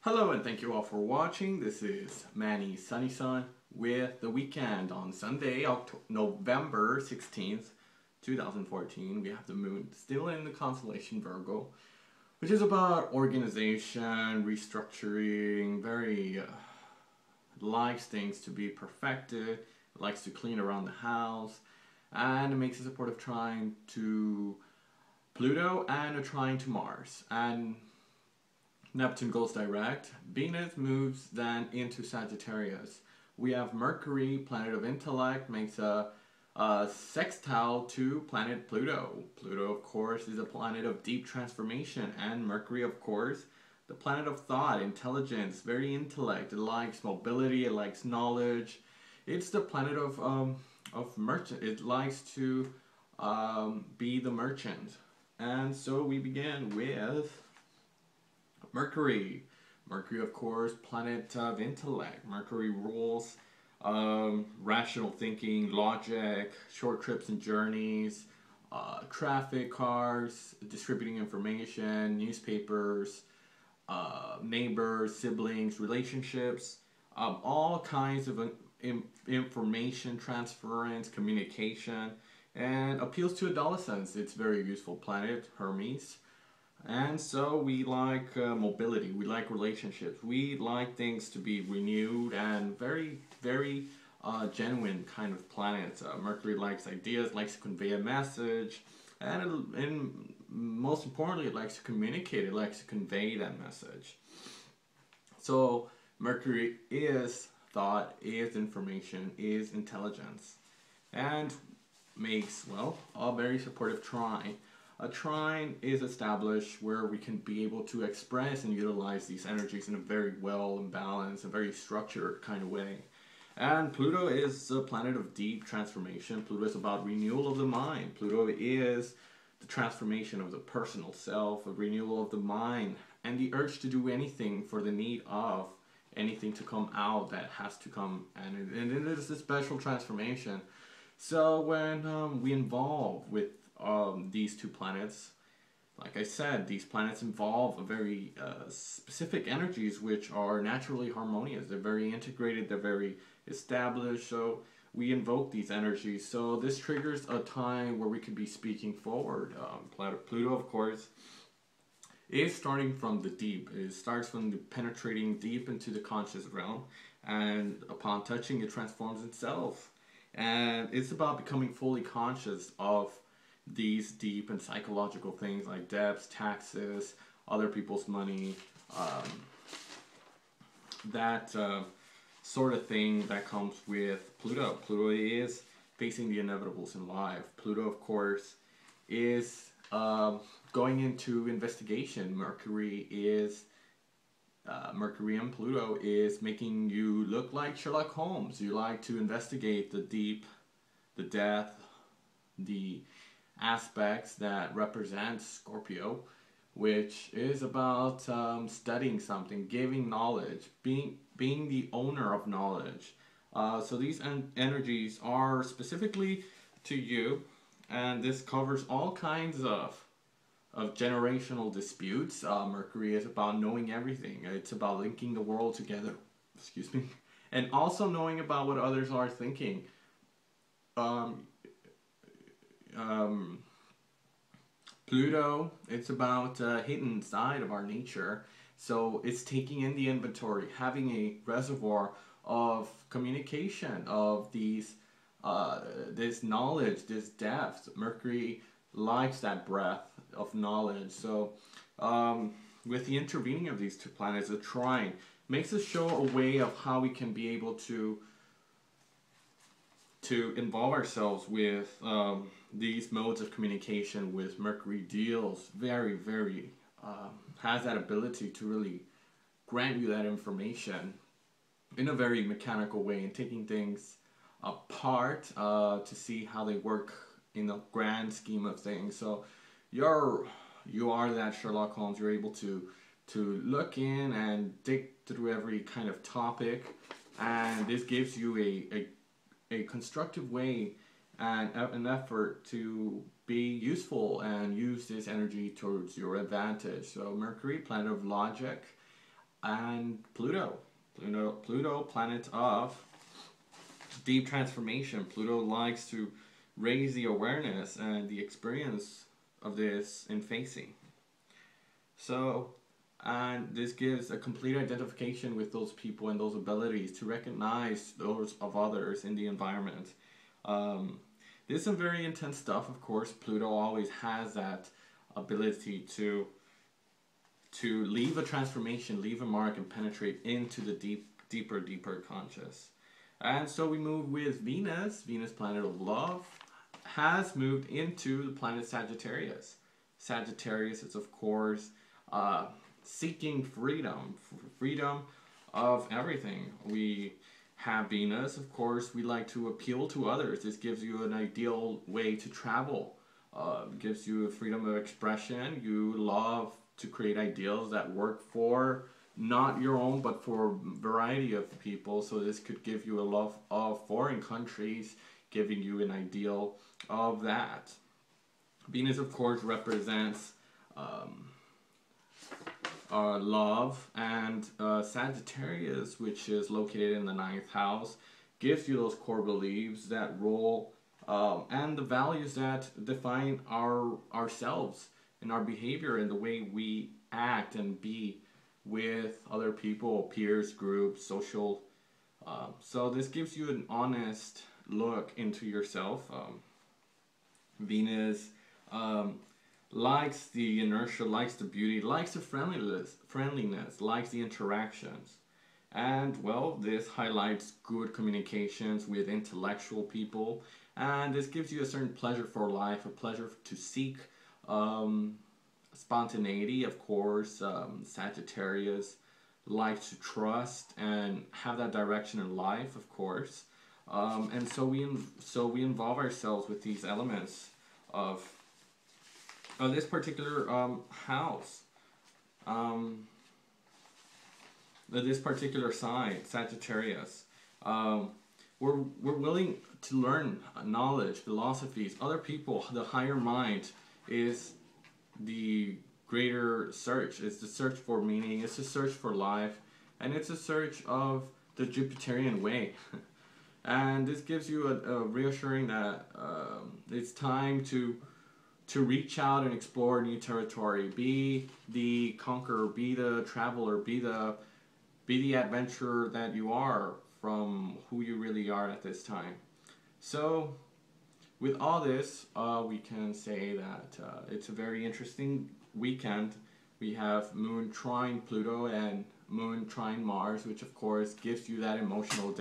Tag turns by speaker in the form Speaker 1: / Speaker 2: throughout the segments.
Speaker 1: Hello and thank you all for watching. This is Manny Sunny Sun with the weekend on Sunday, November 16th, 2014. We have the moon still in the constellation Virgo, which is about organization, restructuring, very likes things to be perfected, likes to clean around the house, and it makes a supportive trine to Pluto and a trine to Mars. And Neptune goes direct. Venus moves then into Sagittarius. We have Mercury, planet of intellect, makes a sextile to planet Pluto. Pluto, of course, is a planet of deep transformation, and Mercury, of course, the planet of thought, intelligence, very intellect. It likes mobility, it likes knowledge. It's the planet of merchant. It likes to be the merchant. And so we begin with Mercury. Mercury, of course, planet of intellect. Mercury rules rational thinking, logic, short trips and journeys, traffic, cars, distributing information, newspapers, neighbors, siblings, relationships, all kinds of information transference, communication, and appeals to adolescents. It's a very useful planet, Hermes. And so we like mobility, we like relationships, we like things to be renewed and very, very genuine kind of planets. Mercury likes ideas, likes to convey a message, and most importantly, it likes to communicate, it likes to convey that message. So Mercury is thought, is information, is intelligence, and makes, well, a very supportive trine. A trine is established where we can be able to express and utilize these energies in a very well and balanced and very structured kind of way. And Pluto is a planet of deep transformation. Pluto is about renewal of the mind. Pluto is the transformation of the personal self, a renewal of the mind, and the urge to do anything for the need of anything to come out that has to come. And it is a special transformation. So when we involve with these two planets, like I said, these planets involve a very specific energies which are naturally harmonious. They're very integrated, they're very established, so we invoke these energies. So this triggers a time where we could be speaking forward. Pluto, of course, is starting from the deep. It starts from the penetrating deep into the conscious realm, and upon touching, it transforms itself. And it's about becoming fully conscious of these deep and psychological things like debts, taxes, other people's money, that sort of thing that comes with Pluto. Pluto is facing the inevitables in life. Pluto, of course, is going into investigation. Mercury and Pluto is making you look like Sherlock Holmes. You like to investigate the deep, the depth, the aspects that represent Scorpio, which is about studying something, giving knowledge, being the owner of knowledge. So these energies are specifically to you, and this covers all kinds of generational disputes. Mercury is about knowing everything. It's about linking the world together, excuse me, and also knowing about what others are thinking. Pluto, it's about hidden side of our nature. So it's taking in the inventory, having a reservoir of communication, of these this knowledge, this depth. Mercury likes that breadth of knowledge. So with the intervening of these two planets, a trine makes us show a way of how we can be able to involve ourselves with these modes of communication. With Mercury deals very, very, has that ability to really grant you that information in a very mechanical way and taking things apart to see how they work in the grand scheme of things. So you are that Sherlock Holmes. You're able to look in and dig through every kind of topic, and this gives you a constructive way and an effort to be useful and use this energy towards your advantage. So Mercury, planet of logic, and Pluto. Pluto, planet of deep transformation. Pluto likes to raise the awareness and the experience of this in facing. So, and this gives a complete identification with those people and those abilities to recognize those of others in the environment. This is some very intense stuff, of course. Pluto always has that ability to leave a transformation, leave a mark, and penetrate into the deeper conscious. And so we move with Venus. Venus, planet of love, has moved into the planet Sagittarius. Sagittarius is, of course, seeking freedom of everything. We have Venus, of course, we like to appeal to others. This gives you an ideal way to travel. Gives you a freedom of expression. You love to create ideals that work for not your own, but for a variety of people. So this could give you a love of foreign countries, giving you an ideal of that. Venus, of course, represents love, and Sagittarius, which is located in the 9th house, gives you those core beliefs, that role, and the values that define ourselves and our behavior and the way we act and be with other people, peers, groups, social. So this gives you an honest look into yourself. Venus likes the inertia, likes the beauty, likes the friendliness, likes the interactions. And well, this highlights good communications with intellectual people, and this gives you a certain pleasure for life, a pleasure to seek spontaneity, of course. Sagittarius likes to trust and have that direction in life, of course. And so we involve ourselves with these elements of this particular house, this particular sign, Sagittarius. We're willing to learn knowledge, philosophies, other people. The higher mind is the greater search. It's the search for meaning. It's the search for life, and it's a search of the Jupiterian way. And this gives you a reassuring that it's time to reach out and explore new territory. Be the conqueror, be the traveler, be the adventurer that you are from who you really are at this time. So with all this, we can say that it's a very interesting weekend. We have Moon trine Pluto and Moon trine Mars, which of course gives you that emotional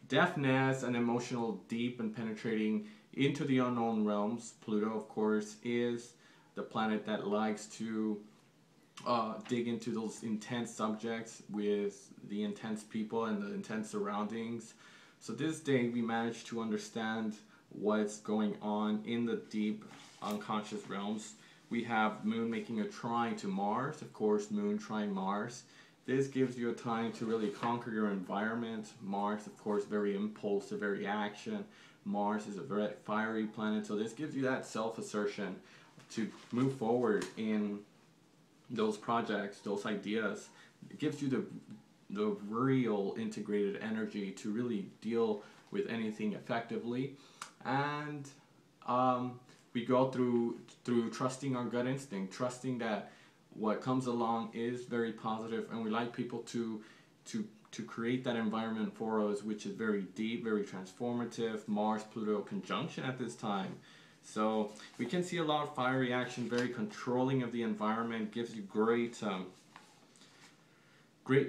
Speaker 1: deafness and emotional deep and penetrating into the unknown realms. Pluto, of course, is the planet that likes to dig into those intense subjects with the intense people and the intense surroundings. So this day we managed to understand what's going on in the deep unconscious realms. We have Moon making a trine to Mars, of course, Moon trine Mars. This gives you a time to really conquer your environment. Mars, of course, very impulsive, very action. Mars is a very fiery planet, so this gives you that self-assertion to move forward in those projects, those ideas. It gives you the real integrated energy to really deal with anything effectively. And we go through trusting our gut instinct, trusting that what comes along is very positive, and we like people to create that environment for us, which is very deep, very transformative. Mars-Pluto conjunction at this time. So we can see a lot of fiery action, very controlling of the environment, gives you great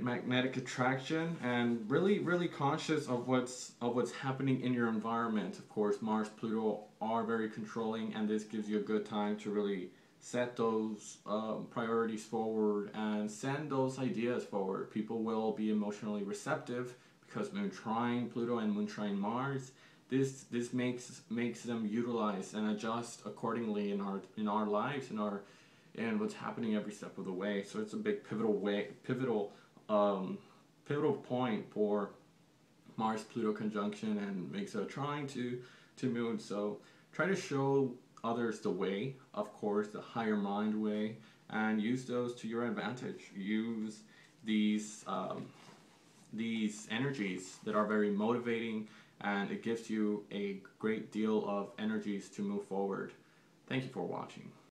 Speaker 1: magnetic attraction, and really conscious of what's happening in your environment. Of course, Mars, Pluto are very controlling, and this gives you a good time to really set those priorities forward and send those ideas forward. People will be emotionally receptive because Moon trine Pluto and Moon trine Mars. This makes them utilize and adjust accordingly in our lives and what's happening every step of the way. So it's a big pivotal point for Mars Pluto conjunction, and makes a trine to Moon. So try to show others the way, of course, the higher mind way, and use those to your advantage. Use these energies that are very motivating, and it gives you a great deal of energies to move forward. Thank you for watching.